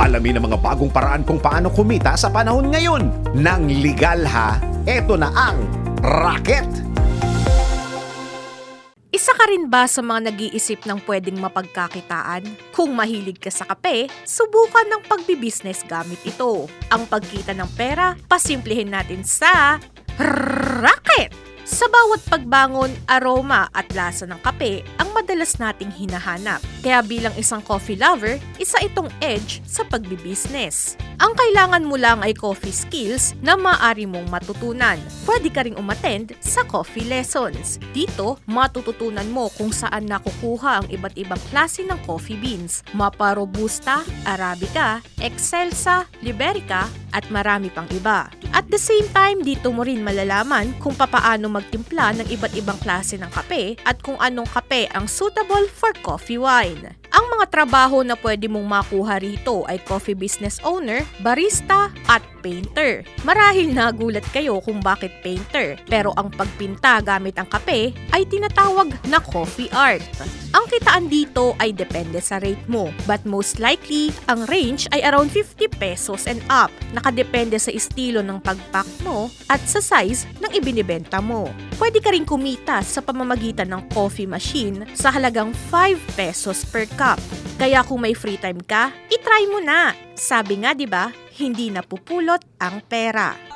Alamin ang mga bagong paraan kung paano kumita sa panahon ngayon. Nang legal ha, eto na ang Racket! Isa ka rin ba sa mga nag-iisip ng pwedeng mapagkakitaan? Kung mahilig ka sa kape, subukan ng pagbibusiness gamit ito. Ang pagkita ng pera, pasimplihin natin sa Racket! Sa bawat pagbangon, aroma at lasa ng kape ang madalas nating hinahanap. Kaya bilang isang coffee lover, isa itong edge sa pagbibusiness. Ang kailangan mo lang ay coffee skills na maaari mong matutunan. Pwede ka ring umattend sa coffee lessons. Dito, matututunan mo kung saan nakukuha ang iba't ibang klase ng coffee beans. Mapa Robusta, Arabica, Excelsa, Liberica, at marami pang iba. At the same time, dito mo rin malalaman kung papaano magtimpla ng iba't ibang klase ng kape at kung anong kape ang suitable for coffee wine. Ang mga trabaho na pwede mong makuha rito ay coffee business owner, barista, at painter. Marahil nagulat kayo kung bakit painter, pero ang pagpinta gamit ang kape ay tinatawag na coffee art. Ang kitaan dito ay depende sa rate mo, but most likely, ang range ay around 50 pesos and up. Nakadepende sa estilo ng pagpack mo at sa size ng ibinibenta mo. Pwede ka rin kumita sa pamamagitan ng coffee machine sa halagang 5 pesos per cup. Kaya kung may free time ka, itry mo na. Sabi nga 'di ba, hindi napupulot ang pera.